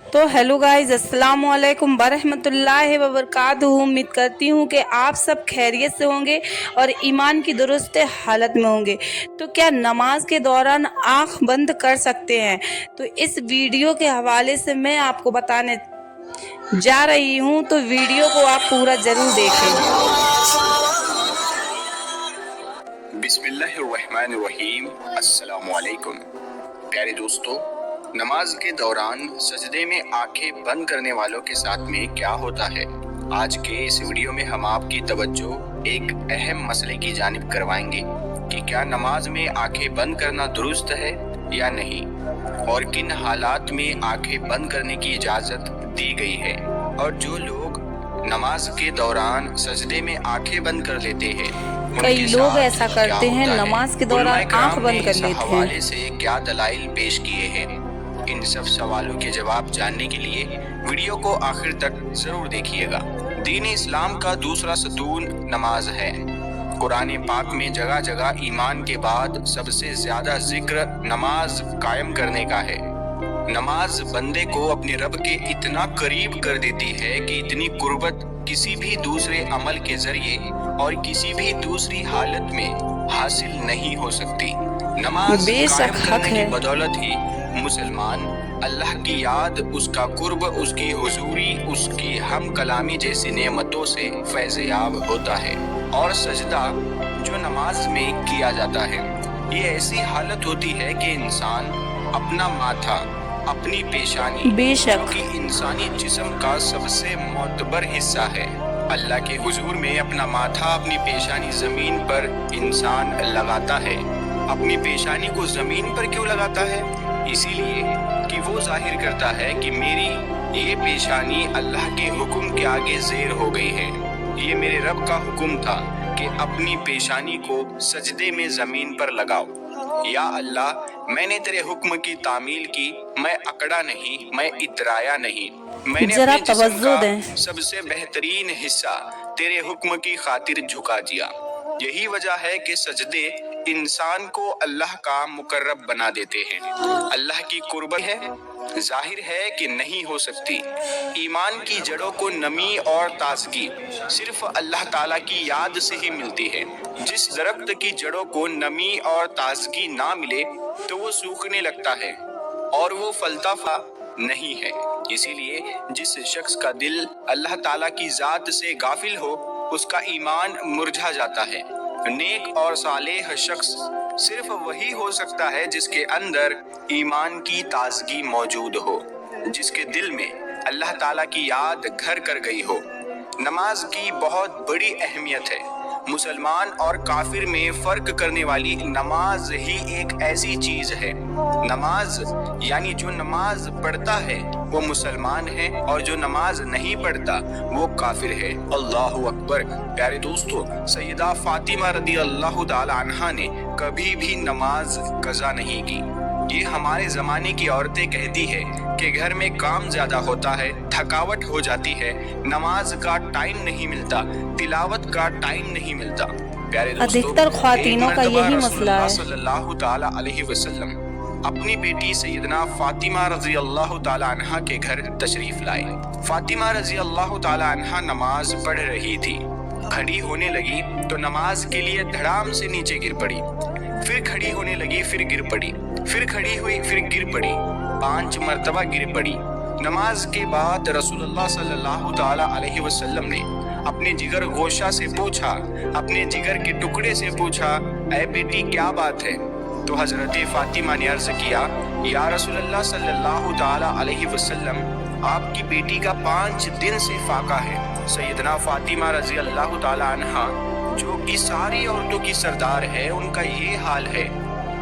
तो hello guys, अस्सलाम वालेकुम बरहमतुल्लाहि व बरकातुहू। उम्मीद करती हूँ कि आप सब खैरियत से होंगे और ईमान की दुरुस्त हालत में होंगे। तो क्या नमाज के दौरान आँख बंद कर सकते हैं? तो इस वीडियो के हवाले से मैं आपको बताने जा रही हूँ, तो वीडियो को आप पूरा ज़रूर देखें। बिस्मिल्लाहिर्रहमानिर्रहीम। अस्सलामु अलैकुम। प्यारे दोस्तों, नमाज के दौरान सजदे में आंखें बंद करने वालों के साथ में क्या होता है, आज के इस वीडियो में हम आपकी तवज्जो एक अहम मसले की जानिब करवाएंगे कि क्या नमाज में आंखें बंद करना दुरुस्त है या नहीं, और किन हालात में आंखें बंद करने की इजाज़त दी गई है। और जो लोग नमाज के दौरान सजदे में आंखें बंद कर लेते हैं, कई लोग ऐसा करते हैं, नमाज के दौरान आंख बंद कर लेते हैं। हवाले से क्या दलाइल पेश किए हैं, इन सब सवालों के जवाब जानने के लिए वीडियो को आखिर तक जरूर देखिएगा। दीन इस्लाम का दूसरा सतून नमाज है। कुरान पाक में जगह जगह ईमान के बाद सबसे ज्यादा जिक्र नमाज कायम करने का है। नमाज बंदे को अपने रब के इतना करीब कर देती है कि इतनी कुर्बत किसी भी दूसरे अमल के जरिए और किसी भी दूसरी हालत में हासिल नहीं हो सकती। नमाज बेशक कायम हक करने की है। बदौलत ही मुसलमान अल्लाह की याद, उसका कुर्ब, उसकी हुजूरी, उसकी हम कलामी जैसी नेमतों से फैज़याब होता है। और सजदा जो नमाज में किया जाता है, ये ऐसी हालत होती है कि इंसान अपना माथा, अपनी पेशानी, बेशक। जो कि इंसानी जिस्म का सबसे मोतबर हिस्सा है, अल्लाह के हुजूर में अपना माथा, अपनी पेशानी जमीन पर इंसान लगाता है। अपनी पेशानी को जमीन पर क्यों लगाता है? इसीलिए कि वो जाहिर करता है कि मेरी ये पेशानी अल्लाह के हुक्म के आगे ज़ेर हो गई है। ये मेरे रब का हुक्म था कि अपनी पेशानी को सजदे में जमीन पर लगाओ। या अल्लाह, मैंने तेरे हुक्म की तामील की, मैं अकड़ा नहीं, मैं इतराया नहीं, मैंने जरा अपने जिस्म तवज्जो का दें। सबसे बेहतरीन हिस्सा तेरे हुक्म की खातिर झुका दिया। यही वजह है कि सजदे इंसान को अल्लाह का मुकर्रब बना देते हैं। अल्लाह की कुर्बत है, जाहिर है कि नहीं हो सकती। ईमान की जड़ों को नमी और ताजगी सिर्फ अल्लाह ताला की याद से ही मिलती है। जिस दरख्त की जड़ों को नमी और ताजगी ना मिले तो वो सूखने लगता है और वो फलता नहीं है। इसीलिए जिस शख्स का दिल अल्लाह ताला की जात से गाफिल हो, उसका ईमान मुरझा जाता है। नेक और सालेह शख्स सिर्फ वही हो सकता है जिसके अंदर ईमान की ताजगी मौजूद हो, जिसके दिल में अल्लाह ताला की याद घर कर गई हो। नमाज की बहुत बड़ी अहमियत है। मुसलमान और काफिर में फर्क करने वाली नमाज ही एक ऐसी चीज है। नमाज यानी जो नमाज पढ़ता है वो मुसलमान है, और जो नमाज नहीं पढ़ता वो काफिर है। अल्लाहु अकबर। प्यारे दोस्तों, सैयदा फातिमा रदी अल्लाह ताला अन्हा ने कभी भी नमाज कज़ा नहीं की। ये हमारे जमाने की औरतें कहती है कि घर में काम ज्यादा होता है, थकावट हो जाती है, नमाज का टाइम नहीं मिलता, तिलावत का टाइम नहीं मिलता। प्यारे दोस्तों, अधिकतर ख्वातीनों का यही मसला है। सल्लल्लाहु ताला अलैहि वसल्लम अपनी बेटी सैयदना फातिमा रजी अल्लाह ताला अन्हा के घर तशरीफ लाए। फातिमा रजी अल्लाह ताला अन्हा नमाज पढ़ रही थी। खड़ी होने लगी तो नमाज के लिए धड़ाम से नीचे गिर पड़ी, फिर खड़ी होने लगी, फिर गिर पड़ी, फिर खड़ी हुई, फिर गिर पड़ी, 5 मर्तबा गिर पड़ी। नमाज के बाद रसूलुल्लाह सल्लल्लाहु ताला अलैहि वसल्लम ने अपने जिगर गोशा से पूछा, अपने जिगर के टुकड़े से पूछा, ऐ बेटी क्या बात है? तो हजरत फातिमा ने अर्ज किया, या रसूलुल्लाह सल्लल्लाहु ताला अलैहि वसल्लम, आपकी बेटी का 5 दिन से फाका है। सैयदना फातिमा रजी अल्लाह ताला अन्हा, जो कि सारी औरतों की सरदार है, उनका ये हाल है।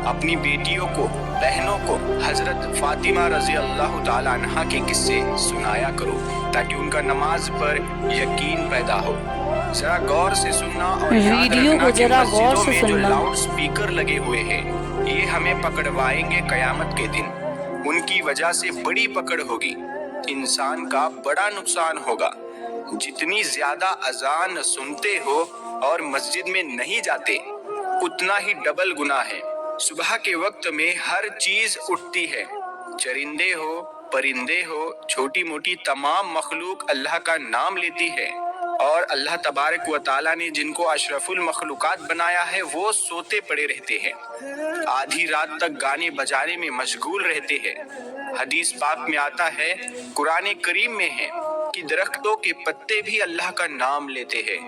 अपनी बेटियों को, बहनों को हजरत फातिमा रजी अल्लाह ताला अन्हा के किस्से सुनाया करो, ताकि उनका नमाज पर यकीन पैदा हो। जरा गौर से सुनना और याद वीडियो रखना को कि जरा गौर मस्जिदों से में जो सुनना। लाउड स्पीकर लगे हुए हैं, ये हमें पकड़वाएंगे कयामत के दिन। उनकी वजह से बड़ी पकड़ होगी, इंसान का बड़ा नुकसान होगा। जितनी ज्यादा अजान सुनते हो और मस्जिद में नहीं जाते, उतना ही डबल गुनाह है। सुबह के वक्त में हर चीज उठती है, चरिंदे हो, परिंदे हो, छोटी मोटी तमाम मखलूक अल्लाह का नाम लेती है। और अल्लाह तबारक व ताला ने जिनको अशरफुल मखलूकात बनाया है वो सोते पड़े रहते हैं, आधी रात तक गाने बजाने में मशगूल रहते हैं। हदीस पाक में आता है, कुरान करीम में है कि दरख्तों के पत्ते भी अल्लाह का नाम लेते हैं,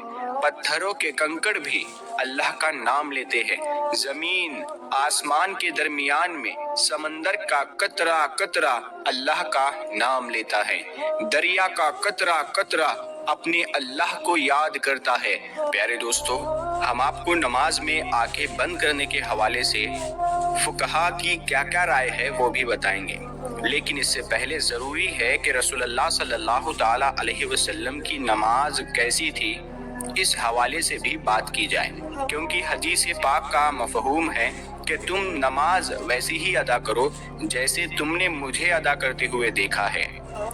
पत्थरों के कंकड़ भी अल्लाह का नाम लेते हैं, जमीन आसमान के दरमियान में समंदर का कतरा कतरा अल्लाह का नाम लेता है, दरिया का कतरा कतरा अपने अल्लाह को याद करता है। प्यारे दोस्तों, हम आपको नमाज में आंखें बंद करने के हवाले से फुकहा की क्या क्या राय है वो भी बताएंगे, लेकिन इससे पहले ज़रूरी है कि रसूलुल्लाह सल्लल्लाहु ताला अलैहि वसल्लम की नमाज कैसी थी इस हवाले से भी बात की जाए, क्योंकि हदीस पाक का मफहूम है कि तुम नमाज वैसी ही अदा करो जैसे तुमने मुझे अदा करते हुए देखा है।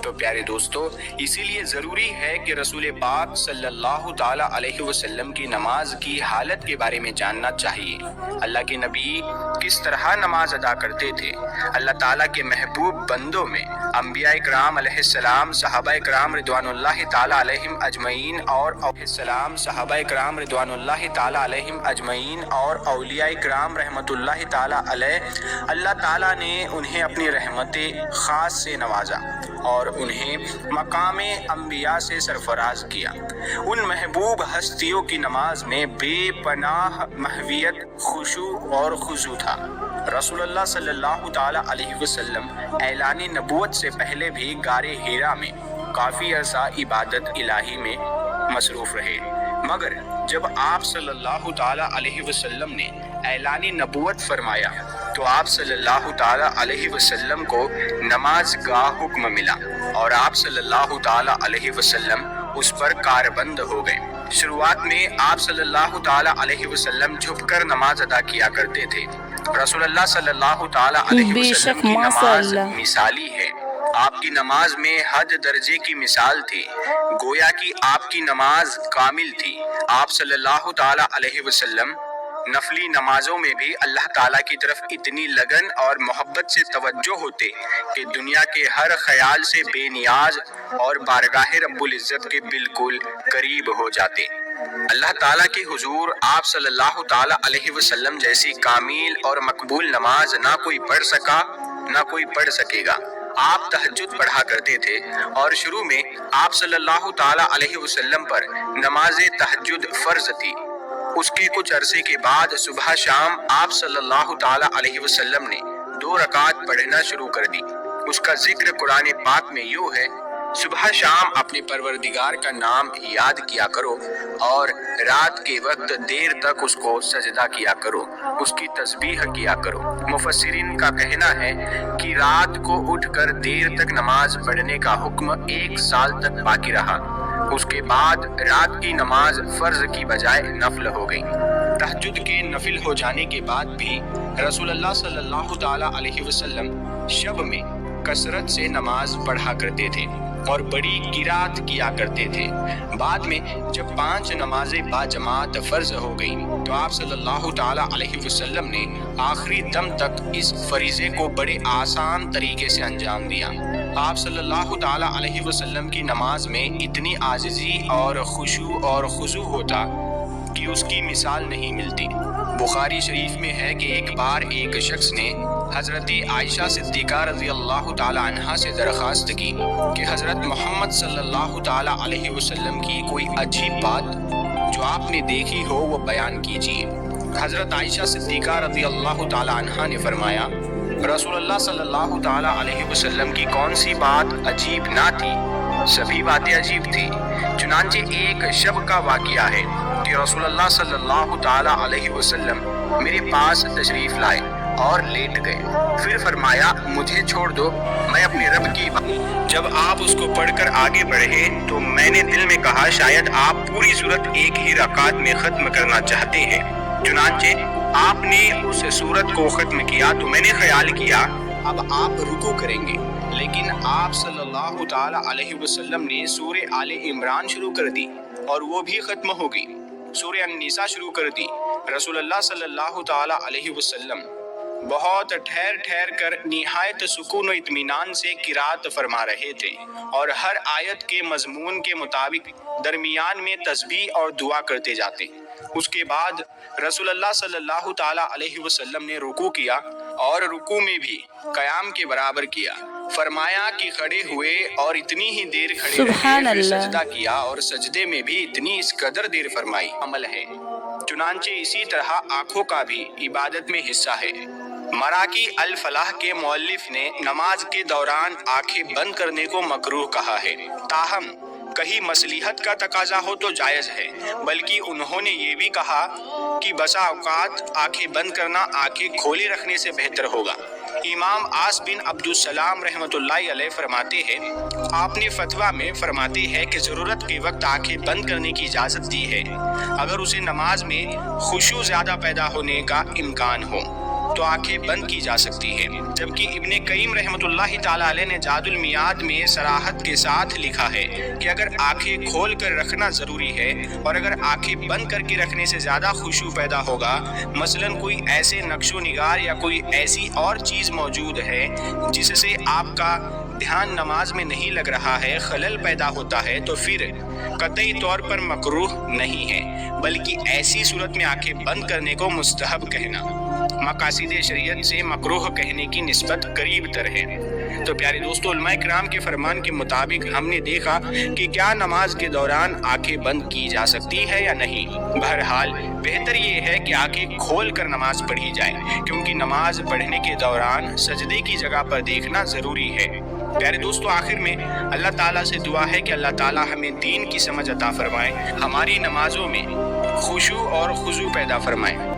तो प्यारे दोस्तों, इसीलिए ज़रूरी है कि रसूल पाक सल्लल्लाहु ताला अलैहि वसल्लम की नमाज की हालत के बारे में जानना चाहिए। अल्लाह के नबी किस तरह नमाज अदा करते थे। अल्लाह ताला के महबूब बंदों में अंबिया इकराम अलैहिस्सलाम, सहाबा इकराम रिदवानुल्लाहि ताला अलैहिम अजमईन और औलिया इकराम रहमतुल्लाहि ताला अलैह, अल्लाह ताला ने उन्हें अपनी रहमतें खास से नवाजा और उन्हें मकामे अंबिया से सरफराज किया। उन महबूब हस्तियों की नमाज में बेपनाह महवियत, खुशू और खुजू था। रसूलुल्लाह सल्लल्लाहु ताला अलैहि वसल्लम ऐलान नबूवत से पहले भी गारे हीरा में काफ़ी अरसा इबादत इलाही में मसरूफ़ रहे, मगर जब आप सल्लल्लाहु ताला अलैहि वसल्लम ने ऐलान नबूवत फरमाया तो आप सल्लल्लाहु ताला अलैहि वसल्लम को नमाज का हुक्म मिला और आप सल्लल्लाहु ताला अलैहि वसल्लम उस पर कारबंद हो गए। शुरुआत में आप सल्लल्लाहु ताला अलैहि वसल्लम झुककर नमाज अदा किया करते थे। रसूलुल्लाह सल्लल्लाहु ताला अलैहि वसल्लम की नमाज मिसाली है। आपकी नमाज में हद दर्जे की मिसाल थी, गोया कि आपकी नमाज कामिल थी। आप सल्लल्लाहु ताला अलैहि वसल्लम नफली नमाजों में भी अल्लाह ताला की तरफ इतनी लगन और मोहब्बत से तवज्जो होते कि दुनिया के हर ख्याल से बेनियाज और बारगाह रब्बुल इज्जत के बिल्कुल करीब हो जाते। अल्लाह ताला के हुजूर आप सल्लल्लाहु ताला अलैहि वसल्लम जैसी कामिल और मकबूल नमाज ना कोई पढ़ सका ना कोई पढ़ सकेगा। आप तहज्जुद पढ़ा करते थे और शुरू में आप सल्लल्लाहु ताला अलैहि वसल्लम पर नमाज तहज्जुद फर्ज थी। उसके कुछ अरसे के बाद सुबह शाम आप सल्लल्लाहु ताला अलैहि वसल्लम ने 2 रकात पढ़ना शुरू कर दी। उसका जिक्र कुरान पाक में यूं है, सुबह शाम अपने परवरदिगार का नाम याद किया करो और रात के वक्त देर तक उसको सजदा किया करो, उसकी तस्बीह किया करो। मुफस्सिरीन का कहना है कि रात को उठकर देर तक नमाज पढ़ने का हुक्म 1 साल तक बाकी रहा। उसके बाद रात की नमाज फर्ज की बजाय नफल हो गई। तहज्जुद के नफिल हो जाने के बाद भी रसूलुल्लाह सल्लल्लाहु ताला अलैहि वसल्लम शब में कसरत से नमाज पढ़ा करते थे और बड़ी किरात किया करते थे। बाद में जब 5 नमाजें बाजमात फर्ज हो गई तो आप सल्लल्लाहु ताला अलैहि वसल्लम ने आखिरी दम तक इस फरीजे को बड़े आसान तरीके से अंजाम दिया। आप सल्लल्लाहु ताला अलैहि वसल्लम की नमाज में इतनी आजिज़ी और खुशू और खुजू होता कि उसकी मिसाल नहीं मिलती। बुखारी शरीफ में है कि एक बार एक शख्स ने हज़रत आयशा सिद्दीक़ा रज़ी अल्लाह ताला अन्हा से दरख्वास्त की कि हज़रत मोहम्मद सल्लल्लाहु ताला अलैहि वसल्लम की कोई अजीब बात जो आपने देखी हो वो बयान कीजिए। हज़रत आयशा सिद्दीक़ा रज़ी अल्लाह ताला अन्हा ने फरमाया, रसूलुल्लाह सल्लल्लाहु ताला अलैहि वसल्लम की कौन सी बात अजीब ना थी, सभी बातें अजीब थी। चुनांचे एक शब का वाक़िया है कि रसूलुल्लाह सल्लल्लाहु ताला अलैहि वसल्लम मेरे पास तशरीफ़ लाए और लेट गए। फिर फरमाया, मुझे छोड़ दो, मैं अपने रब की जब आप उसको पढ़कर आगे बढ़े तो मैंने दिल में कहा शायद आप पूरी सूरत एक ही रकात में ख़त्म करना चाहते हैं। चुनांचे आपने उस सूरत को ख़त्म किया तो मैंने ख्याल किया अब आप रुकू करेंगे, लेकिन आप सल्लल्लाहु ताला अलैहि वसल्लम ने सूरे आले इमरान शुरू कर दी और वो भी ख़त्म हो गई। सूरे अन्निसा शुरू कर दी। रसूलुल्लाह सल्लल्लाहु ताला अलैहि वसल्लम बहुत ठहर ठहर कर निहायत सुकून और इत्मीनान से किरात फरमा रहे थे और हर आयत के मजमून के मुताबिक दरमियान में तस्बीह और दुआ करते जाते। उसके बाद रसूलुल्लाह सल्लल्लाहु ताला अलैहि वसल्लम ने रुकू किया और रुकू में भी कयाम के बराबर किया। फरमाया कि खड़े हुए और इतनी ही देर खड़े रहे, फिर सजदा किया और सजदे में भी इतनी इस कदर देर फरमाई। अमल है, चुनांचे इसी तरह आंखों का भी इबादत में हिस्सा है। मराकी अल फलाह के मुअल्लिफ ने नमाज के दौरान आंखें बंद करने को मकरूह कहा है, ताहम कहीं मसलिहत का तकाजा हो तो जायज है, बल्कि उन्होंने ये भी कहा कि बसा औकात आंखें बंद करना आंखें खोले रखने से बेहतर होगा। इमाम आस बिन अब्दुस्सलाम रहमतुल्लाहि अलैह फरमाते हैं, आपने फतवा में फरमाते हैं कि ज़रूरत के वक्त आंखें बंद करने की इजाज़त दी है अगर उसे नमाज में खुशू ज़्यादा पैदा होने का इम्कान हो तो आंखें बंद की जा सकती है। जबकि इब्ने कय्यिम रहमतुल्लाहि ताला अलैह ने जादुल मियाद में सराहत के साथ लिखा है कि अगर आंखें खोल कर रखना ज़रूरी है और अगर आंखें बंद करके रखने से ज़्यादा खुशू पैदा होगा, मसलन कोई ऐसे नक्शो निगार या कोई ऐसी और चीज़ मौजूद है जिससे आपका ध्यान नमाज में नहीं लग रहा है, खलल पैदा होता है, तो फिर कतई तौर पर मकरूह नहीं है, बल्कि ऐसी सूरत में आंखें बंद करने को मुस्तहब कहना मकासिद शरीयत से मकरूह कहने की निस्बत करीब तर है। तो प्यारे दोस्तों, उलमाए किराम के फरमान के मुताबिक हमने देखा कि क्या नमाज के दौरान आंखें बंद की जा सकती है या नहीं। बहरहाल बेहतर ये है कि आंखें खोल कर नमाज पढ़ी जाए, क्योंकि नमाज पढ़ने के दौरान सजदे की जगह पर देखना ज़रूरी है। प्यारे दोस्तों, आखिर में अल्लाह ताला से दुआ है कि अल्लाह ताला हमें दीन की समझ अता फरमाए, हमारी नमाजों में खुशू और खुजू पैदा फरमाए।